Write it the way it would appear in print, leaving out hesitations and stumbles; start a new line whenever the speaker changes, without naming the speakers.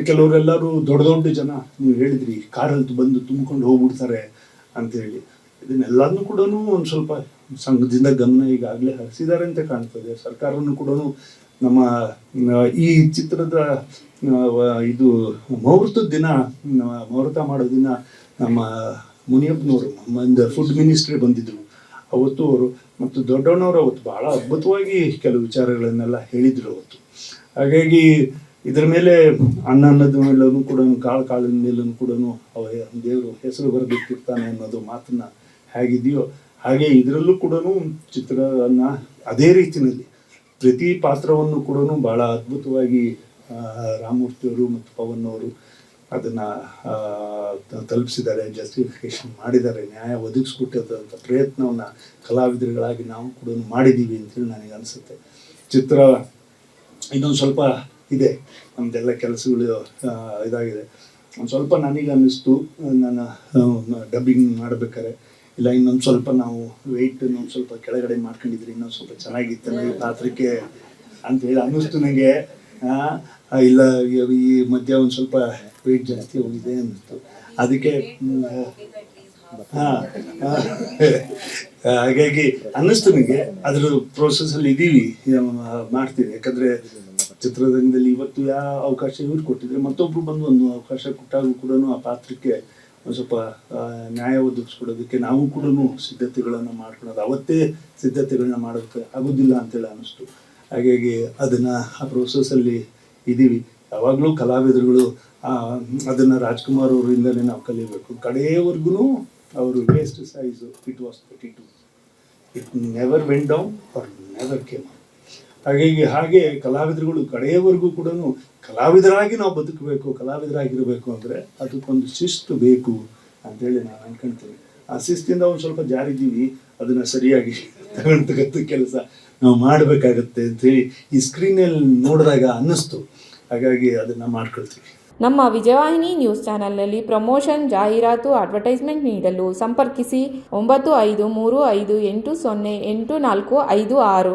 ಕೆಲವರೆಲ್ಲರೂ ದೊಡ್ಡ ದೊಡ್ಡ ಜನ ನೀವು ಹೇಳಿದ್ರಿ ಕಾರಲ್ಲಿ ಬಂದು ತುಂಬಿಕೊಂಡು ಹೋಗ್ಬಿಡ್ತಾರೆ ಅಂತೇಳಿ. ಇದನ್ನೆಲ್ಲನೂ ಕೂಡ ಒಂದು ಸ್ವಲ್ಪ ಸಂಘದಿಂದ ಗಮನ ಈಗಾಗಲೇ ಹರಿಸಿದ್ದಾರೆ ಅಂತ ಕಾಣ್ತದೆ. ಸರ್ಕಾರವನ್ನು ಕೂಡ ನಮ್ಮ ಈ ಚಿತ್ರದ ಇದು ಮುಹೂರ್ತದ ದಿನ, ಮುಹೂರ್ತ ಮಾಡೋ ದಿನ ನಮ್ಮ ಮುನಿಯಪ್ಪನವರು ಒಂದು ಫುಡ್ ಮಿನಿಸ್ಟ್ರಿ ಬಂದಿದ್ರು. ಅವತ್ತು ಅವರು ಮತ್ತು ದೊಡ್ಡಣ್ಣವರು ಅವತ್ತು ಭಾಳ ಅದ್ಭುತವಾಗಿ ಕೆಲವು ವಿಚಾರಗಳನ್ನೆಲ್ಲ ಹೇಳಿದರು ಅವತ್ತು. ಹಾಗಾಗಿ ಇದರ ಮೇಲೆ ಅನ್ನದ ಮೇಲೂ ಕೂಡ ಕಾಳಿನ ಮೇಲೂ ಕೂಡ ಅವ ದೇವರು ಹೆಸರು ಬರೆದಿಟ್ಟಿರ್ತಾನೆ ಅನ್ನೋದು ಮಾತನ್ನ ಹೇಗಿದೆಯೋ ಹಾಗೆ ಇದರಲ್ಲೂ ಕೂಡ ಚಿತ್ರನ ಅದೇ ರೀತಿಯಲ್ಲಿ ಪ್ರತಿ ಪಾತ್ರವನ್ನು ಕೂಡ ಭಾಳ ಅದ್ಭುತವಾಗಿ ರಾಮಮೂರ್ತಿಯವರು ಮತ್ತು ಪವನ್ ಅವರು ಅದನ್ನು ತಲುಪಿಸಿದ್ದಾರೆ, ಜಸ್ಟಿಫಿಕೇಶನ್ ಮಾಡಿದ್ದಾರೆ, ನ್ಯಾಯ ಒದಗಿಸ್ಕೊಟ್ಟಿದ್ದಂಥ ಪ್ರಯತ್ನವನ್ನು ಕಲಾವಿದರುಗಳಾಗಿ ನಾವು ಕೂಡ ಮಾಡಿದ್ದೀವಿ ಅಂತೇಳಿ ನನಗೆ ಅನಿಸುತ್ತೆ. ಚಿತ್ರ ಇನ್ನೊಂದು ಸ್ವಲ್ಪ ಇದೆ, ನಮ್ಮದೆಲ್ಲ ಕೆಲಸಗಳು ಇದಾಗಿದೆ. ಒಂದು ಸ್ವಲ್ಪ ನನಗೆ ಅನ್ನಿಸ್ತು ನಾನು ಡಬ್ಬಿಂಗ್ ಮಾಡಬೇಕಾದ್ರೆ ಇಲ್ಲ ಇನ್ನೊಂದು ಸ್ವಲ್ಪ ನಾವು ವೆಯ್ಟ್ ಇನ್ನೊಂದು ಸ್ವಲ್ಪ ಕೆಳಗಡೆ ಮಾಡ್ಕೊಂಡಿದ್ರೆ ಇನ್ನೊಂದು ಸ್ವಲ್ಪ ಚೆನ್ನಾಗಿತ್ತು ಈ ಪಾತ್ರಕ್ಕೆ ಅಂತೇಳಿ ಅನ್ನಿಸ್ತು ನನಗೆ. ಇಲ್ಲ ಈ ಮಧ್ಯ ಒಂದು ಸ್ವಲ್ಪ ವೆಯ್ಟ್ ಜಾಸ್ತಿ ಹೋಗಿದೆ ಅನ್ನಿಸ್ತು. ಅದಕ್ಕೆ ಹಾಗಾಗಿ ಅನ್ನಿಸ್ತು ನನಗೆ. ಅದ್ರ ಪ್ರೋಸೆಸ್ಸಲ್ಲಿ ಇದ್ದೀವಿ, ಮಾಡ್ತೀವಿ. ಯಾಕಂದರೆ ಚಿತ್ರರಂಗದಲ್ಲಿ ಇವತ್ತು ಯಾವ ಅವಕಾಶ ಇವ್ರು ಕೊಟ್ಟಿದ್ರೆ ಮತ್ತೊಬ್ರು ಬಂದು ಒಂದು ಅವಕಾಶ ಕೊಟ್ಟಾಗೂ ಕೂಡ ಆ ಪಾತ್ರಕ್ಕೆ ಒಂದು ಸ್ವಲ್ಪ ನ್ಯಾಯ ಒದಗಿಸ್ಕೊಡೋದಕ್ಕೆ ನಾವು ಕೂಡ ಸಿದ್ಧತೆಗಳನ್ನು ಮಾಡ್ಕೊಳೋದು, ಅವತ್ತೇ ಸಿದ್ಧತೆಗಳನ್ನ ಮಾಡೋಕ್ಕೆ ಆಗೋದಿಲ್ಲ ಅಂತೇಳಿ ಅನ್ನಿಸ್ತು. ಹಾಗಾಗಿ ಅದನ್ನು ಆ ಪ್ರೋಸೆಸ್ಸಲ್ಲಿ ಇದ್ದೀವಿ. ಯಾವಾಗಲೂ ಕಲಾವಿದರುಗಳು ಅದನ್ನು ರಾಜ್ಕುಮಾರ್ ಅವರಿಂದಲೇ ನಾವು ಕಲಿಬೇಕು. ಕಡೆಯವರೆಗೂ ಅವರು waist size it was 32, it never went down or never came up. ಹಾಗೆ ಕಲಾವಿದರುಗಳು ಕಡೆಯವರೆಗೂ ಕೂಡ ಕಲಾವಿದರಾಗಿ ನಾವು ಬದುಕಬೇಕು, ಕಲಾವಿದರಾಗಿರಬೇಕು ಅಂದರೆ ಅದಕ್ಕೊಂದು ಶಿಸ್ತು ಬೇಕು ಅಂತೇಳಿ ನಾನು ಅನ್ಕೊಳ್ತೀನಿ. ಆ ಶಿಸ್ತಿಂದ ಒಂದು ಸ್ವಲ್ಪ ಜಾರಿದ್ದೀವಿ, ಅದನ್ನು ಸರಿಯಾಗಿ ತಗೊಳ್ತಕ್ಕಂಥ ಕೆಲಸ ನಾವು ಮಾಡಬೇಕಾಗತ್ತೆ ಅಂತೇಳಿ ಈ ಸ್ಕ್ರೀನಲ್ಲಿ ನೋಡಿದಾಗ ಅನ್ನಿಸ್ತು. ಹಾಗಾಗಿ ಅದನ್ನು ಮಾಡ್ಕೊಳ್ತೀವಿ.
ನಮ್ಮ ವಿಜಯವಾಹಿನಿ ನ್ಯೂಸ್ ಚಾನೆಲ್ನಲ್ಲಿ ಪ್ರಮೋಷನ್, ಜಾಹೀರಾತು, ಅಡ್ವರ್ಟೈಸ್ಮೆಂಟ್ ನೀಡಲು ಸಂಪರ್ಕಿಸಿ 9535808456.